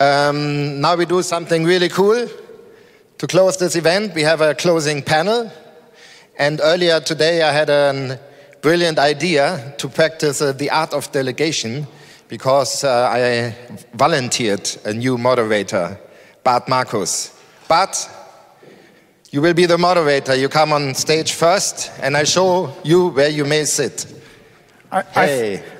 Now we do something really cool. To close this event, we have a closing panel. And earlier today, I had a brilliant idea to practice the art of delegation because I volunteered a new moderator, Bart Markus. Bart, you will be the moderator. You come on stage first, and I show you where you may sit.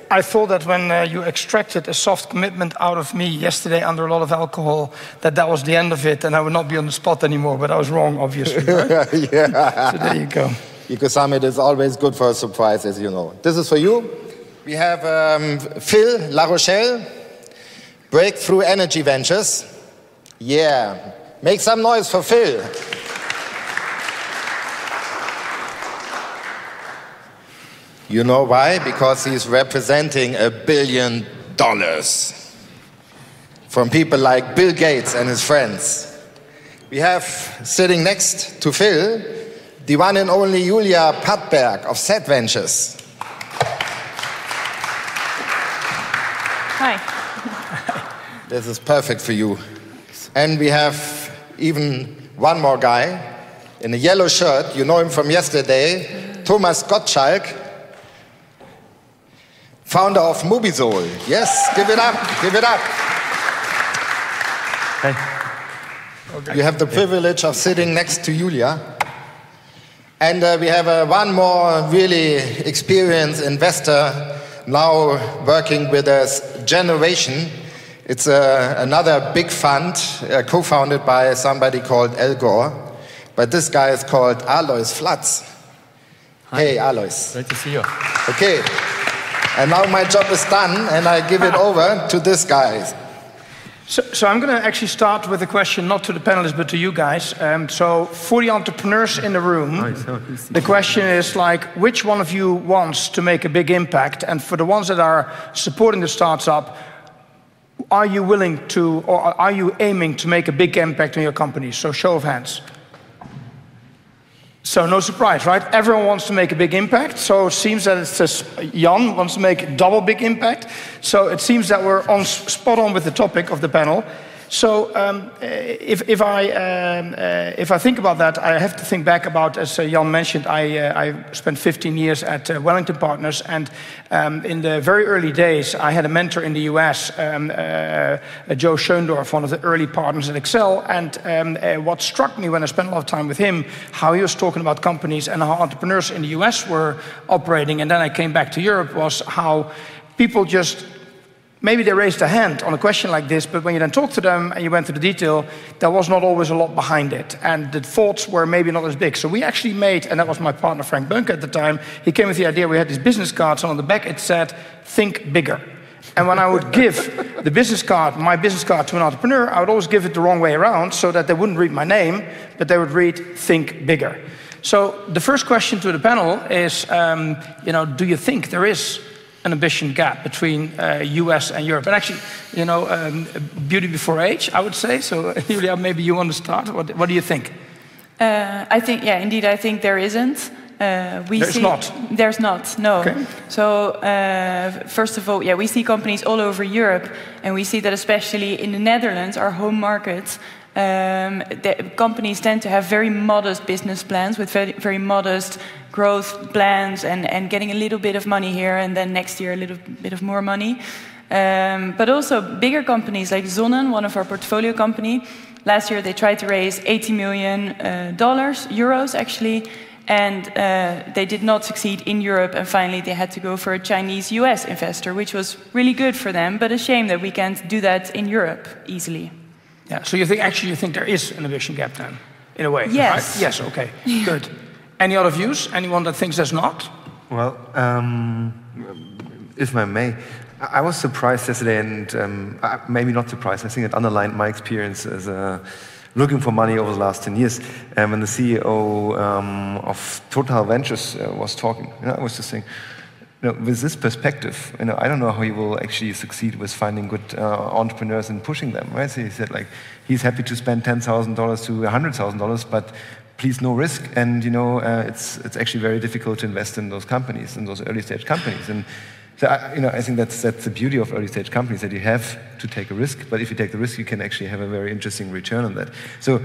I thought that when you extracted a soft commitment out of me yesterday under a lot of alcohol, that was the end of it, and I would not be on the spot anymore, but I was wrong, obviously. Right? Yeah. So there you go. Ecosummit is always good for a surprise, as you know. This is for you. We have Phil Larochelle, Breakthrough Energy Ventures. Yeah. Make some noise for Phil. You know why? Because he's representing $1 billion from people like Bill Gates and his friends. We have sitting next to Phil, the one and only Julia Padberg of Z Ventures. Hi. This is perfect for you. And we have even one more guy in a yellow shirt. You know him from yesterday, Thomas Gottschalk, founder of Mobisol. Yes, give it up, give it up. Hey. You have the privilege of sitting next to Julia. And we have one more really experienced investor now working with us, Generation. It's another big fund co-founded by somebody called Al Gore. But this guy is called Alois Flatz. Hi. Hey, Alois. Great to see you. Okay. And now my job is done, and I give it over to this guy. So I'm going to actually start with a question, not to the panelists, but to you guys. So for the entrepreneurs in the room, the question is like, which one of you wants to make a big impact? And for the ones that are supporting the startup, are you willing to, or are you aiming to make a big impact on your company? So show of hands. So no surprise, right? Everyone wants to make a big impact. So it seems that it's just Jan wants to make a double big impact. So it seems that we're spot on with the topic of the panel. So if I think about that, I have to think back about, as Jan mentioned, I spent 15 years at Wellington Partners, and in the very early days, I had a mentor in the US, Joe Schoendorf, one of the early partners at Excel, and what struck me when I spent a lot of time with him, how he was talking about companies and how entrepreneurs in the US were operating, and then I came back to Europe, was how people just, maybe they raised a hand on a question like this, but when you then talked to them and you went to the detail, there was not always a lot behind it. And the thoughts were maybe not as big. So we actually made, and that was my partner Frank Bunke at the time, he came with the idea, we had these business cards, and on the back it said, think bigger. And when I would give the business card, my business card to an entrepreneur, I would always give it the wrong way around so that they wouldn't read my name, but they would read, think bigger. So the first question to the panel is, do you think there is an ambition gap between US and Europe? And actually, beauty before age, I would say. So, Julia, maybe you want to start. What do you think? I think, yeah, indeed, I think there isn't. There's not? There's not, no. Okay. So, first of all, yeah, we see companies all over Europe, and we see that especially in the Netherlands, our home market, the companies tend to have very modest business plans with very, very modest growth plans and getting a little bit of money here and then next year a little bit of more money. But also bigger companies like Zonnen, one of our portfolio company, last year they tried to raise $80 million, euros actually, and they did not succeed in Europe, and finally they had to go for a Chinese US investor, which was really good for them, but a shame that we can't do that in Europe easily. Yeah, so you think there is an ambition gap then, in a way? Yes. Right? Yes, okay, good. Any other views? Anyone that thinks there's not? Well, if I may, I was surprised yesterday, and maybe not surprised, I think it underlined my experience as looking for money over the last 10 years. When the CEO of Total Ventures was talking, I was just saying, with this perspective, I don't know how he will actually succeed with finding good entrepreneurs and pushing them, right? So he said, like, he's happy to spend $10,000 to $100,000, but please no risk. And it's actually very difficult to invest in those companies, in those early stage companies. And So I think that's the beauty of early stage companies, that you have to take a risk, but if you take the risk, you can actually have a very interesting return on that. So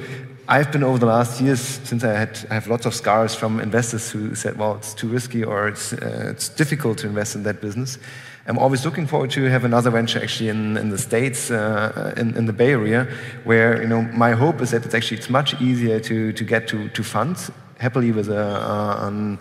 I've been over the last years, since I have lots of scars from investors who said, well, it's too risky or it's difficult to invest in that business. I'm always looking forward to have another venture actually in the States, in the Bay Area, where my hope is that it's much easier to get to funds, happily with a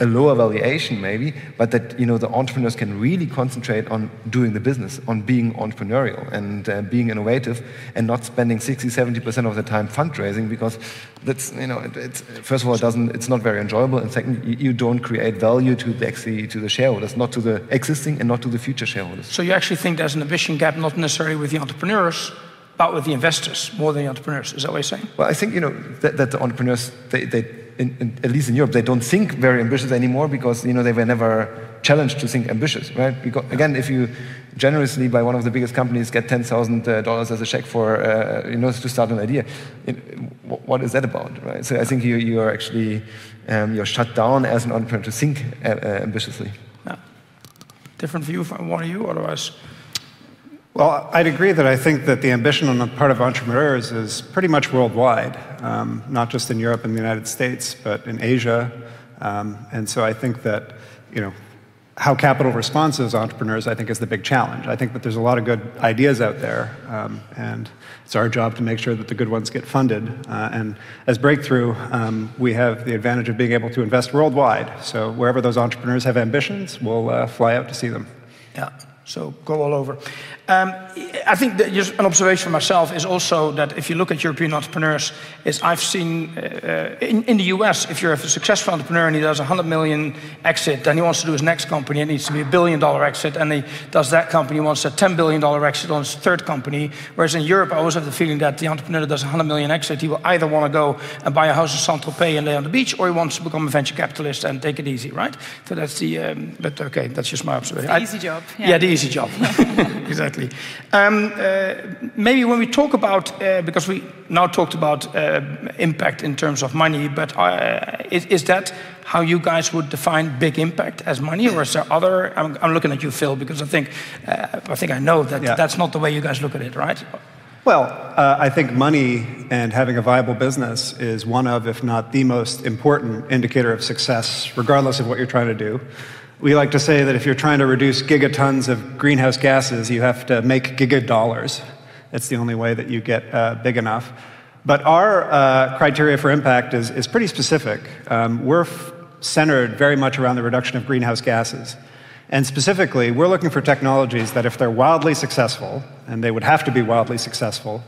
lower valuation maybe, but that the entrepreneurs can really concentrate on doing the business, on being entrepreneurial and being innovative, and not spending 60-70% of the time fundraising, because that's it's first of all it's not very enjoyable, and second, you don't create value to the shareholders, not to the existing and not to the future shareholders. So you actually think there's an ambition gap, not necessarily with the entrepreneurs, but with the investors more than the entrepreneurs? Is that what you're saying? Well, I think that the entrepreneurs at least in Europe, they don't think very ambitious anymore, because they were never challenged to think ambitious, right? Because again, if you generously by one of the biggest companies get $10,000 as a check for to start an idea, what is that about, right? So I think you are actually you're shut down as an entrepreneur to think ambitiously. Yeah. Different view from one of you, otherwise. Well, I'd agree that I think that the ambition on the part of entrepreneurs is pretty much worldwide, not just in Europe and the United States, but in Asia. And so I think that, how capital responds to those entrepreneurs, I think, is the big challenge. I think that there's a lot of good ideas out there, and it's our job to make sure that the good ones get funded. And as Breakthrough, we have the advantage of being able to invest worldwide. So wherever those entrepreneurs have ambitions, we'll fly out to see them. Yeah. So go all over. I think that just an observation myself is also that if you look at European entrepreneurs, I've seen in the US, if you're a successful entrepreneur and he does 100 million exit, then he wants to do his next company, it needs to be $1 billion exit, and he does that company, he wants a $10 billion exit on his third company. Whereas in Europe, I always have the feeling that the entrepreneur that does 100 million exit, he will either want to go and buy a house in Saint-Tropez and lay on the beach, or he wants to become a venture capitalist and take it easy, right? So that's the, but okay, that's just my observation. The easy job. Yeah, the easy job. Exactly. Maybe when we talk about, because we now talked about impact in terms of money, but is that how you guys would define big impact, as money, or is there other? I'm looking at you, Phil, because I think I know that that's not the way you guys look at it, right? Well, I think money and having a viable business is one of, if not the most important indicator of success, regardless of what you're trying to do. We like to say that if you're trying to reduce gigatons of greenhouse gases, you have to make gigadollars. That's the only way that you get big enough. But our criteria for impact is pretty specific. We're centered very much around the reduction of greenhouse gases. And specifically, we're looking for technologies that if they're wildly successful, and they would have to be wildly successful,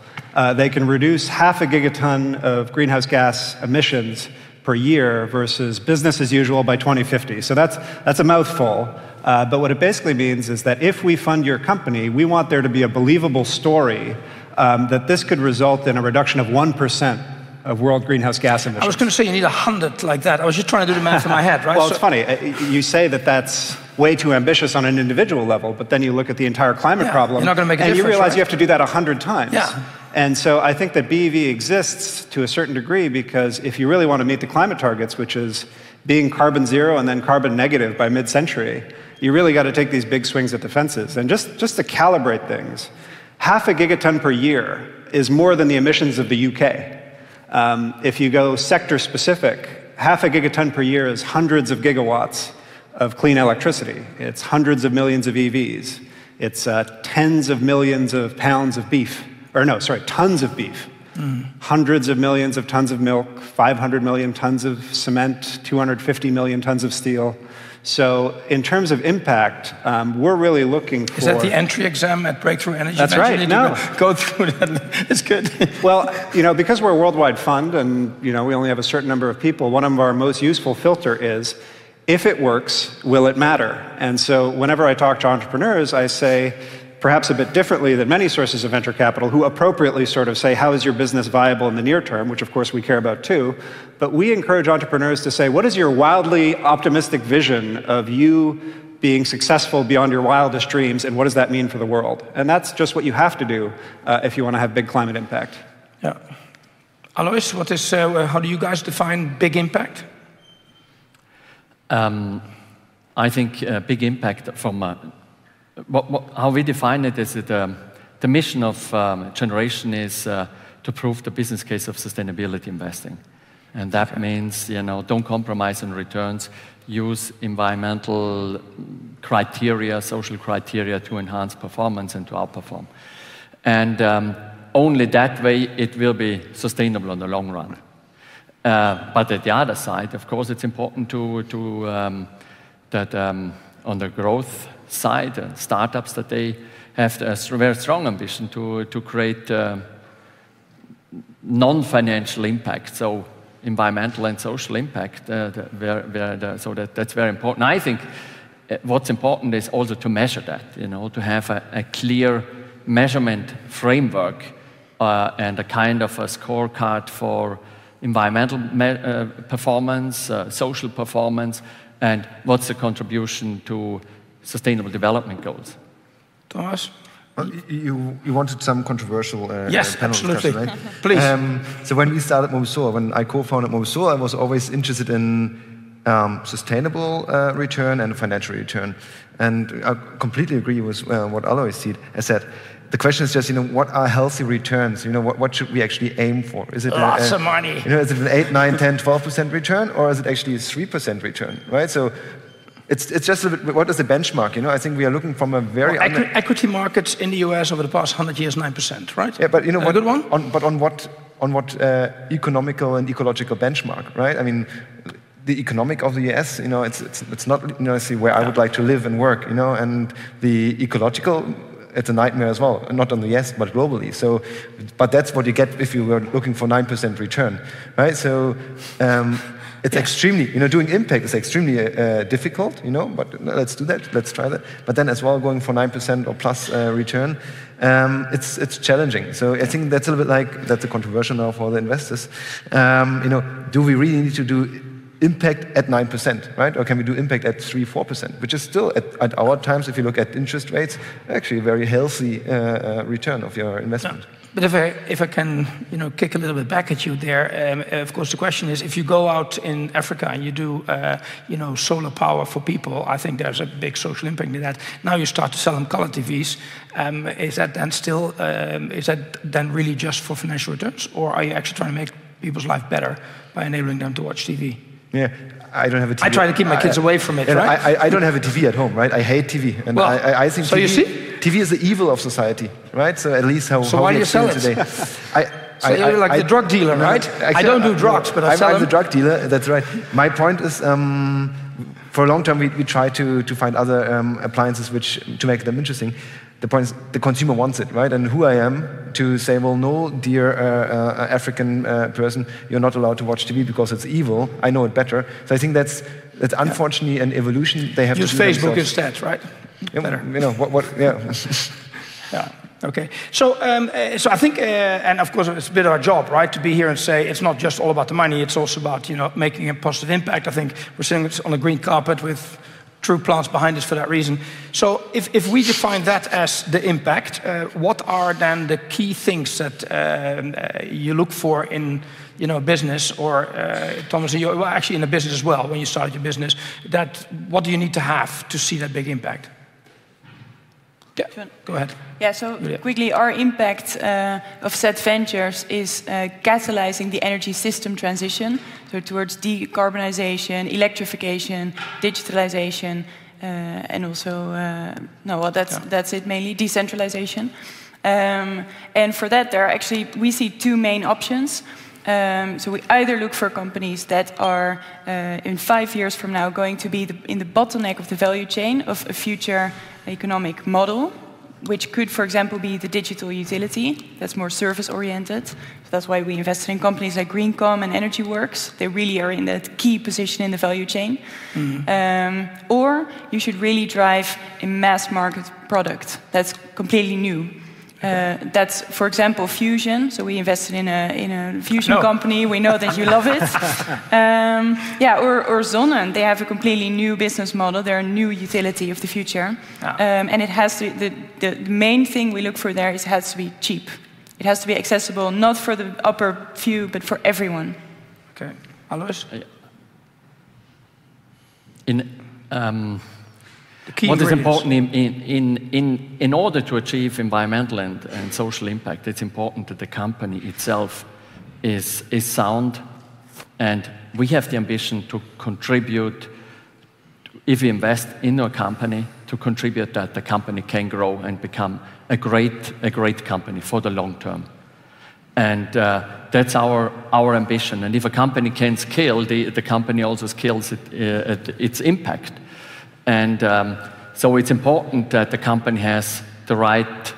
they can reduce 0.5 gigaton of greenhouse gas emissions per year versus business as usual by 2050. So that's a mouthful. But what it basically means is that if we fund your company, we want there to be a believable story that this could result in a reduction of 1% of world greenhouse gas emissions. I was going to say you need 100 like that. I was just trying to do the math in my head, right? Well, it's funny. You say that that's way too ambitious on an individual level, but then you look at the entire climate problem, you're not going to make a and you difference, realize right? you have to do that 100 times. Yeah. And so I think that BEV exists to a certain degree because if you really want to meet the climate targets, which is being carbon zero and then carbon negative by mid-century, you really got to take these big swings at the fences. And just to calibrate things, 0.5 gigaton per year is more than the emissions of the UK. If you go sector specific, 0.5 gigaton per year is hundreds of gigawatts of clean electricity. It's hundreds of millions of EVs. It's tens of millions of pounds of beef. Or no, sorry, tons of beef. Hundreds of millions of tons of milk, 500 million tons of cement, 250 million tons of steel. So in terms of impact, we're really looking for... Is that the entry exam at Breakthrough Energy? That's right, no. Go through that, it's good. Well, because we're a worldwide fund and, we only have a certain number of people, one of our most useful filter is, if it works, will it matter? And so whenever I talk to entrepreneurs, I say, perhaps a bit differently than many sources of venture capital who appropriately sort of say, how is your business viable in the near term, which of course we care about too. But we encourage entrepreneurs to say, what is your wildly optimistic vision of you being successful beyond your wildest dreams, and what does that mean for the world? And that's just what you have to do if you want to have big climate impact. Yeah. Alois, how do you guys define big impact? I think big impact from how we define it is that the mission of Generation is to prove the business case of sustainability investing. And that means, don't compromise on returns, use environmental criteria, social criteria to enhance performance and to outperform. And only that way it will be sustainable in the long run. But at the other side, of course, it's important that on the growth side, startups that they have a very strong ambition to create non-financial impact, so environmental and social impact. So that's very important. I think what's important is also to measure that, to have a clear measurement framework and a kind of a scorecard for environmental performance, social performance, and what's the contribution to sustainable development goals. Thomas? Well, you wanted some controversial yes, panel absolutely. discussion, right? Please. So when we started Mobisol, when I co-founded Mobisol, I was always interested in sustainable return and financial return. And I completely agree with what Alois said. The question is just, what are healthy returns? What should we actually aim for? Is it lots of money? Is it an 8, 9, 10, 12% return, or is it actually a 3% return, right? So it's just a bit, what is the benchmark? I think we are looking from a very equity markets in the US over the past 100 years, 9%, right? Yeah, but a good one. On what economical and ecological benchmark, right? I mean, the economic of the US, it's not where I would like to live and work, and the ecological. It's a nightmare as well, not on the US, but globally. So, but that's what you get if you were looking for 9% return, right? So, it's extremely, doing impact is extremely difficult, but let's do that, let's try that. But then as well, going for 9% or plus return, it's challenging. So I think that's a little bit like, that's a controversial now for the investors. Do we really need to do impact at 9%, right? Or can we do impact at 3, 4%, which is still at our times, if you look at interest rates, actually a very healthy return of your investment. No. But if I can, kick a little bit back at you there, of course the question is, if you go out in Africa and you do, solar power for people, I think there's a big social impact in that. Now you start to sell them color TVs. Is that then really just for financial returns, or are you actually trying to make people's life better by enabling them to watch TV? Yeah, I don't have a TV. I try to keep my kids away from it, right? I don't have a TV at home, right? I hate TV. And well, I think so TV, you see? TV is the evil of society, right? So at least how why do you sell it today. So you're like the drug dealer, right? I don't do drugs, but I'm the drug dealer, that's right. My point is, for a long time we try to find other appliances to make them interesting. The point is, the consumer wants it, right? And who I am to say, well, no, dear African person, you're not allowed to watch TV because it's evil. I know it better. So I think that's unfortunately an evolution they have use to do Facebook themselves. instead, right? Better. Yeah. Yeah. Okay. So I think, and of course, it's a bit of our job, right, to be here and say it's not just all about the money. It's also about making a positive impact. I think we're sitting on a green carpet with true plants behind us for that reason. So if we define that as the impact, what are then the key things that you look for in business, or Thomas, you were actually in a business as well when you started your business, what do you need to have to see that big impact? Yeah, go ahead. Yeah, so quickly, our impact of Set Ventures is catalyzing the energy system transition, so towards decarbonization, electrification, digitalization, and also, that's it mainly, decentralization. And for that, we see two main options. So we either look for companies that are, in 5 years from now, going to be in the bottleneck of the value chain of a future economic model, which could, for example, be the digital utility that's more service-oriented. So that's why we invested in companies like Greencom and EnergyWorks. They really are in that key position in the value chain. Mm-hmm. Or you should really drive a mass-market product that's completely new. That's, for example, fusion. So we invested in a fusion company. We know that you love it. Or Zonnen. They have a completely new business model. They're a new utility of the future. And it has to. The main thing we look for there is it has to be cheap. It has to be accessible, not for the upper few, but for everyone. Okay, Alois. what is important in order to achieve environmental and social impact, it's important that the company itself is sound, and we have the ambition to contribute, if we invest in a company, to contribute that the company can grow and become a great company for the long term. And that's our ambition. And if a company can scale, the company also scales its impact. And so it's important that the company has the right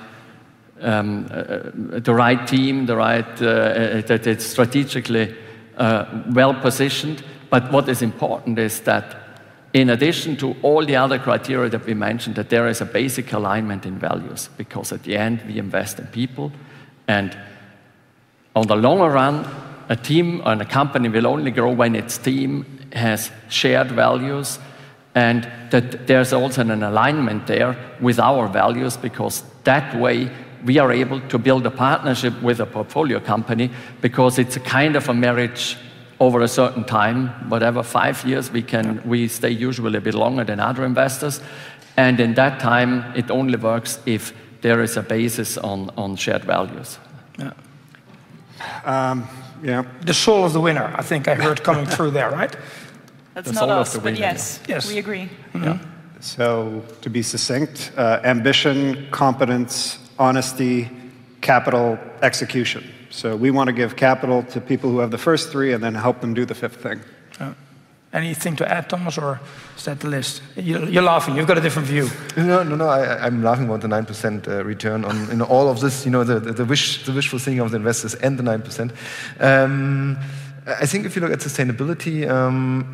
team, that it's strategically well positioned. But what is important is that in addition to all the other criteria that we mentioned, that there is a basic alignment in values, because at the end we invest in people, and on the longer run, a team and a company will only grow when its team has shared values, and that there's also an alignment there with our values, because that way we are able to build a partnership with a portfolio company, because it's a kind of a marriage over a certain time, whatever, 5 years, we stay usually a bit longer than other investors, and in that time it only works if there is a basis on shared values. Yeah. The soul of the winner, I think I heard coming through there, right? That's not us, but yes, we agree. Yeah. So, to be succinct, ambition, competence, honesty, capital, execution. So we want to give capital to people who have the first three and then help them do the fifth thing. Anything to add, Thomas, or is that the list? You're laughing, you've got a different view. No, I'm laughing about the 9% return on all of this, the wishful thinking of the investors and the 9%. I think if you look at sustainability,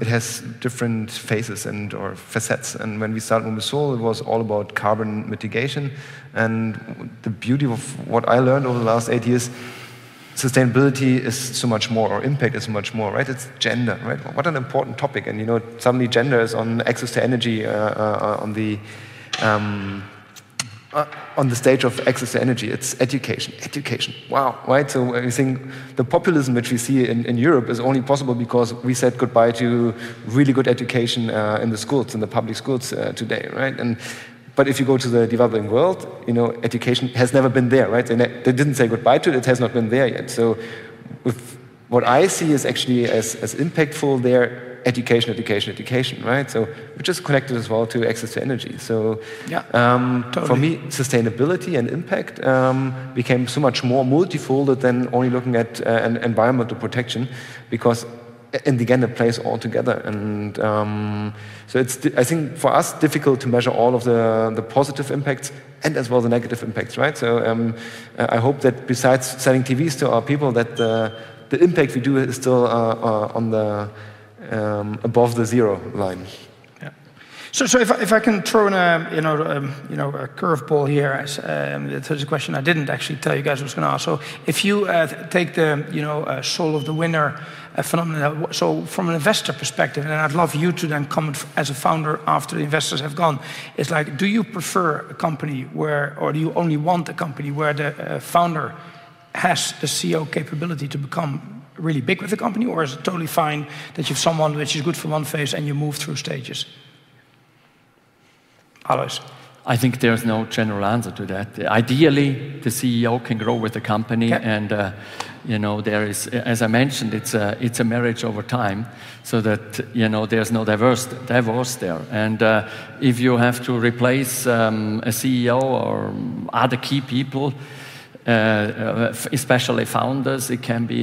it has different phases or facets. And when we started Mobisol, it was all about carbon mitigation. And the beauty of what I learned over the last 8 years, sustainability is so much more, or impact is so much more, right? It's gender, right? What an important topic. And suddenly gender is on access to energy, on the stage of access to energy. It's education. Wow, right? So I think the populism which we see in Europe is only possible because we said goodbye to really good education in the schools, in the public schools today, right? But if you go to the developing world, education has never been there, right? They didn't say goodbye to it. It has not been there yet. So with what I see is actually as impactful there, education, right? So which is connected as well to access to energy. So totally. For me, sustainability and impact became so much more multifolded than only looking at environmental protection, because in the end it plays all together. And so it's, I think, for us, difficult to measure all of the positive impacts and as well the negative impacts, right? So I hope that besides selling TVs to our people, that the impact we do is still on the above the zero line. Yeah. So if I can throw in a curveball here, there's a question I didn't actually tell you guys I was going to ask. So if you take the soul of the winner phenomenon, so from an investor perspective, and I'd love you to then comment as a founder after the investors have gone, it's like, do you prefer a company where, or do you only want a company where the founder has the CEO capability to become really big with the company, or is it totally fine that you have someone which is good for one phase and you move through stages? Alois? I think there's no general answer to that. Ideally, the CEO can grow with the company, and there is, as I mentioned, it's a marriage over time, so that there's no divorce there. And if you have to replace a CEO or other key people, especially founders, it can be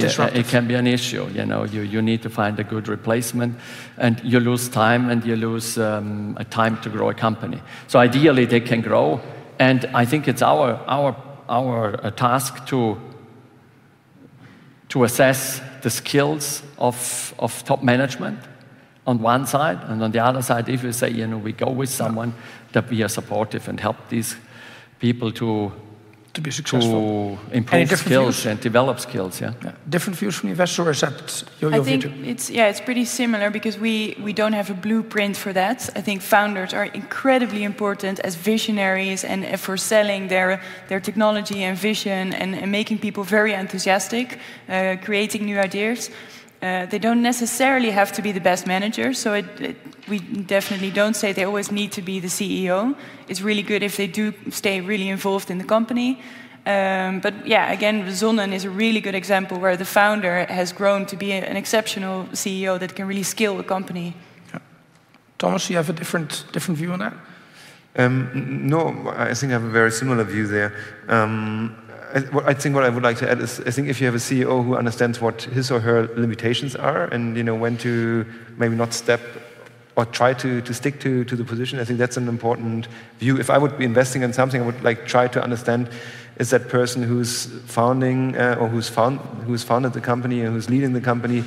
an issue. You need to find a good replacement, and you lose time, and you lose a time to grow a company. So ideally, they can grow, and I think it's our task to assess the skills of top management on one side, and on the other side, if we say we go with someone, that we are supportive and help these people to be successful, to improve skills and develop skills. Different views from the investor, or is that your view? I view think it's pretty similar, because we don't have a blueprint for that. I think founders are incredibly important as visionaries and for selling their technology and vision and making people very enthusiastic, creating new ideas. They don't necessarily have to be the best manager, so we definitely don't say they always need to be the CEO. It's really good if they do stay really involved in the company. But yeah, again, Zonnen is a really good example where the founder has grown to be an exceptional CEO that can really scale a company. Yeah. Thomas, you have a different view on that? No, I think I have a very similar view there. I think what I would like to add is, I think if you have a CEO who understands what his or her limitations are, and when to maybe not step or try to stick to the position, I think that's an important view. If I would be investing in something, I would try to understand, is that person who's founding or who's founded the company and who's leading the company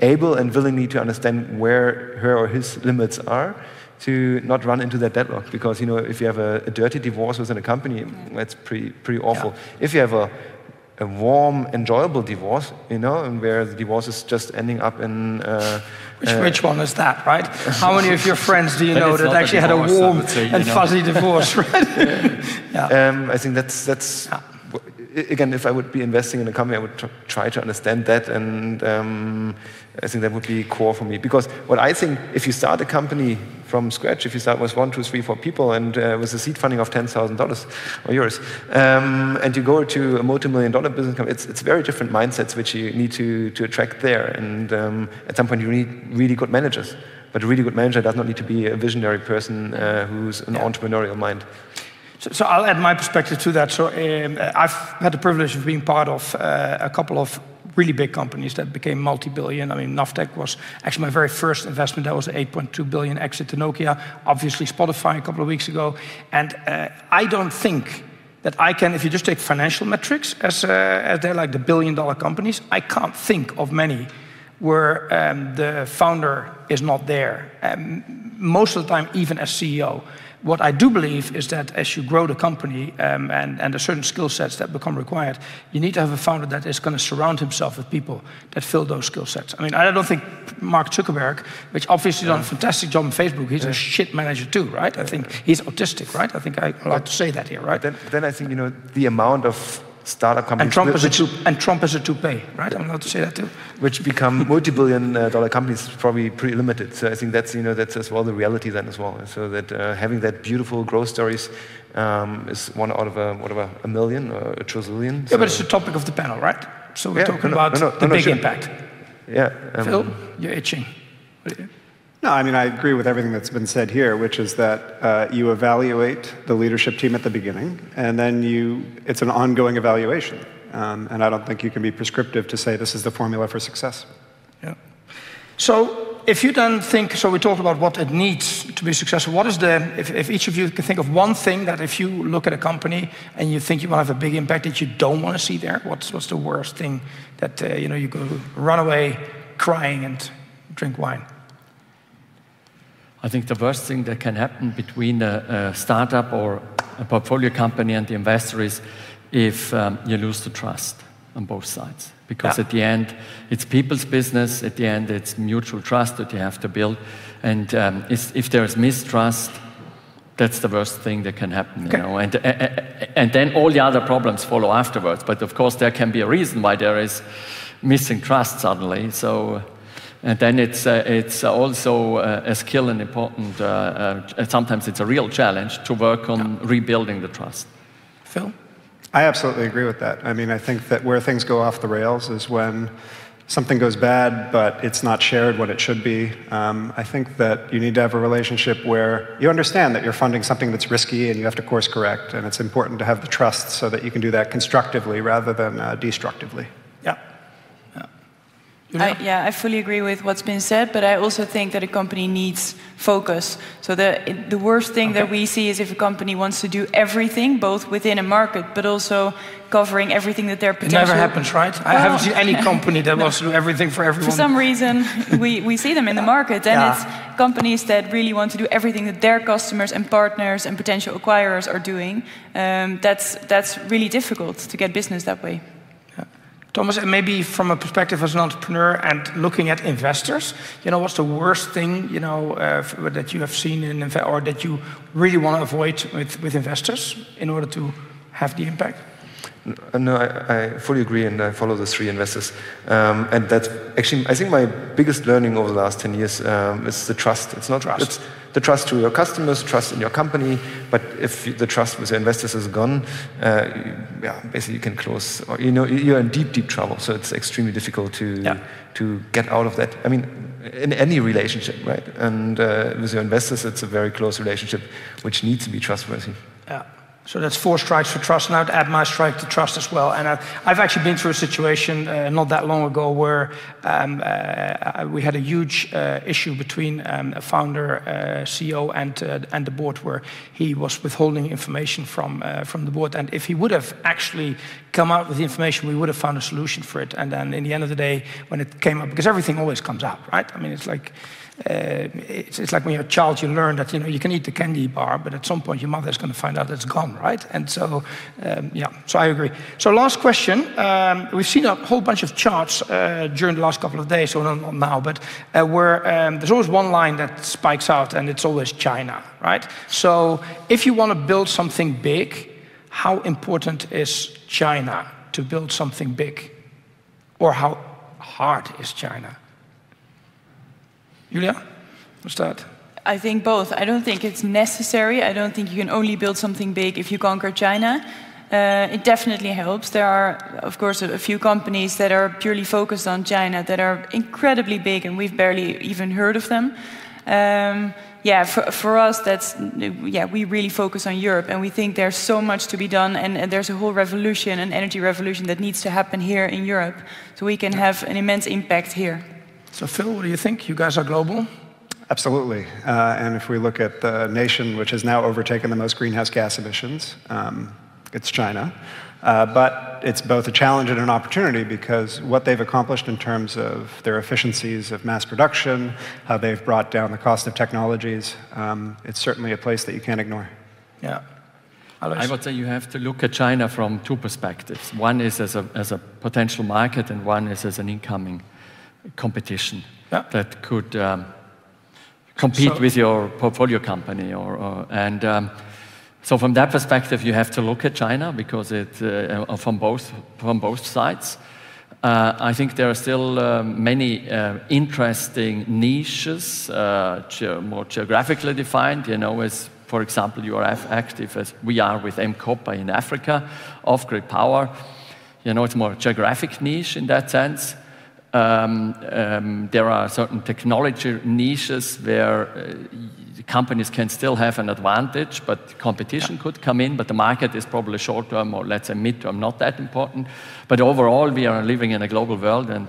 able and willingly to understand where her or his limits are, to not run into that deadlock. Because if you have a dirty divorce within a company, that's pretty awful. Yeah. If you have a warm, enjoyable divorce, and where the divorce is just ending up in which one is that, right? How many of your friends do you know that actually had a warm and fuzzy divorce, right? Yeah. I think that's again, if I would be investing in a company, I would try to understand that, and I think that would be core for me. Because what I think, if you start a company from scratch, if you start with 1, 2, 3, 4 people, and with a seed funding of $10,000 or euros, and you go to a multi-million-dollar business company, it's very different mindsets which you need to attract there. And at some point, you need really good managers. But a really good manager does not need to be a visionary person who's an entrepreneurial mind. So I'll add my perspective to that. So I've had the privilege of being part of a couple of really big companies that became multi-billion. I mean, Navtech was actually my very first investment. That was an 8.2 billion exit to Nokia. Obviously, Spotify a couple of weeks ago. And I don't think that I can, if you just take financial metrics as they're like the billion-dollar companies, I can't think of many where the founder is not there. Most of the time, even as CEO. What I do believe is that as you grow the company and the certain skill sets that become required, you need to have a founder that is going to surround himself with people that fill those skill sets. I mean, I don't think Mark Zuckerberg, which obviously done a fantastic job on Facebook, he's a shit manager too, right? I think he's autistic, right? I think I'm allowed to say that here, right? Then I think, the amount of startup companies... And Trump is a toupee, right? I'm allowed to say that too. Which become multi-billion-dollar companies is probably pretty limited. So I think that's, that's as well the reality then as well. So that having that beautiful growth stories is one out of a million or a trillion. Yeah, but it's the topic of the panel, right? So we're talking about the big impact. Yeah. Phil, you're itching. No, I mean, I agree with everything that's been said here, which is that you evaluate the leadership team at the beginning, and then it's an ongoing evaluation. And I don't think you can be prescriptive to say this is the formula for success. Yeah. So if you then think, so we talked about what it needs to be successful, what is if each of you can think of one thing that if you look at a company and you think you want to have a big impact that you don't want to see there, what's the worst thing that, you go run away crying and drink wine? I think the worst thing that can happen between a startup or a portfolio company and the investor is if you lose the trust on both sides. Because at the end, it's people's business. At the end, it's mutual trust that you have to build. And if there's mistrust, that's the worst thing that can happen. And then all the other problems follow afterwards. But of course, there can be a reason why there is missing trust suddenly. So. And then it's also a skill and important, sometimes it's a real challenge to work on rebuilding the trust. Phil? I absolutely agree with that. I mean, I think that where things go off the rails is when something goes bad, but it's not shared what it should be. I think that you need to have a relationship where you understand that you're funding something that's risky and you have to course correct, and it's important to have the trust so that you can do that constructively rather than destructively. Yeah. I fully agree with what's been said, but I also think that a company needs focus. So the worst thing that we see is if a company wants to do everything, both within a market, but also covering everything that their potential... It never happens, right? I haven't seen any company that wants to do everything for everyone. For some reason, we see them in the market, and it's companies that really want to do everything that their customers and partners and potential acquirers are doing. That's really difficult to get business that way. Thomas, and maybe from a perspective as an entrepreneur and looking at investors, what's the worst thing, that you have seen or that you really want to avoid with investors in order to have the impact? No, I fully agree, and I follow the 3 investors. And that's actually, I think my biggest learning over the last 10 years is the trust. It's not trust. It's the trust to your customers, trust in your company. But if the trust with your investors is gone, basically you can close. Or, you're in deep trouble. So it's extremely difficult to get out of that. I mean, in any relationship, right? And with your investors, it's a very close relationship, which needs to be trustworthy. Yeah. So that's 4 strikes for trust, and I'd add my strike to trust as well. And I've actually been through a situation not that long ago where we had a huge issue between a founder, CEO, and the board, where he was withholding information from the board. And if he would have actually come out with the information, we would have found a solution for it. And then in the end of the day, when it came up, because everything always comes out, right? I mean, it's like... it's like when you're a child, you learn that you can eat the candy bar, but at some point your mother is going to find out it's gone, right? And so, so I agree. So last question. We've seen a whole bunch of charts during the last couple of days, so not now, but where there's always one line that spikes out, and it's always China, right? So if you want to build something big, how important is China to build something big? Or how hard is China? Julia, what's that? I think both. I don't think it's necessary. I don't think you can only build something big if you conquer China. It definitely helps. There are, of course, a few companies that are purely focused on China that are incredibly big, and we've barely even heard of them. For us, we really focus on Europe, and we think there's so much to be done, and there's a whole revolution, an energy revolution that needs to happen here in Europe, so we can have an immense impact here. So Phil, what do you think? You guys are global? Absolutely. And if we look at the nation which has now overtaken the most greenhouse gas emissions, it's China. But it's both a challenge and an opportunity, because what they've accomplished in terms of their efficiencies of mass production, how they've brought down the cost of technologies, it's certainly a place that you can't ignore. Yeah. I would say you have to look at China from 2 perspectives. One is as a potential market, and one is as an incoming competition that could compete with your portfolio company, so from that perspective, you have to look at China, because it from both sides. I think there are still many interesting niches, more geographically defined. As for example, you are active as we are with M-Copper in Africa, off-grid power. It's more geographic niche in that sense. There are certain technology niches where companies can still have an advantage, but competition could come in, but the market is probably short-term, or let's say mid-term, not that important. But overall, we are living in a global world, and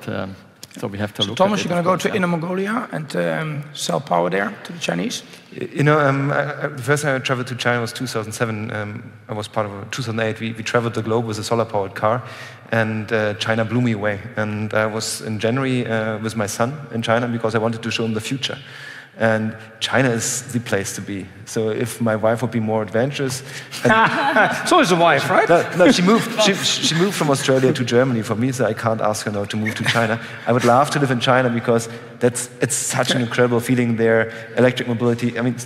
so we have to look Thomas, at it. you're going to go to Inner Mongolia and sell power there to the Chinese? The first time I traveled to China was 2007. I was part of 2008. We traveled the globe with a solar-powered car, and China blew me away. And I was in January with my son in China because I wanted to show him the future. And China is the place to be. So if my wife would be more adventurous, so is the wife, right? No, she moved. She moved from Australia to Germany for me, so I can't ask her now to move to China. I would love to live in China because it's such an incredible feeling there. Electric mobility. I mean,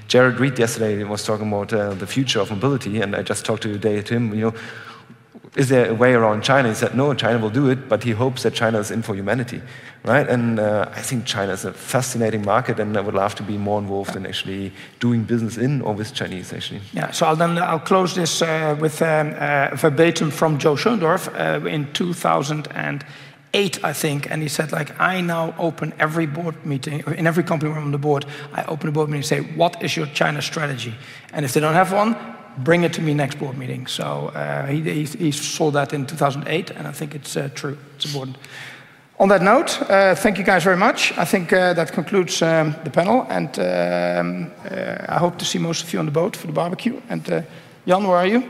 Jared Reed yesterday was talking about the future of mobility, and I just talked to him. Is there a way around China? He said, no, China will do it, but he hopes that China is in for humanity, right? And I think China is a fascinating market, and I would love to be more involved in actually doing business in or with Chinese, actually. Yeah, so I'll close this with verbatim from Joe Schoendorf in 2008, I think, and he said, I now open every board meeting, in every company where I'm on the board, I open a board meeting and say, what is your China strategy? And if they don't have one, bring it to me next board meeting. So he sold that in 2008, and I think it's true. It's important. On that note, thank you guys very much. I think that concludes the panel, and I hope to see most of you on the boat for the barbecue. And Jan, where are you?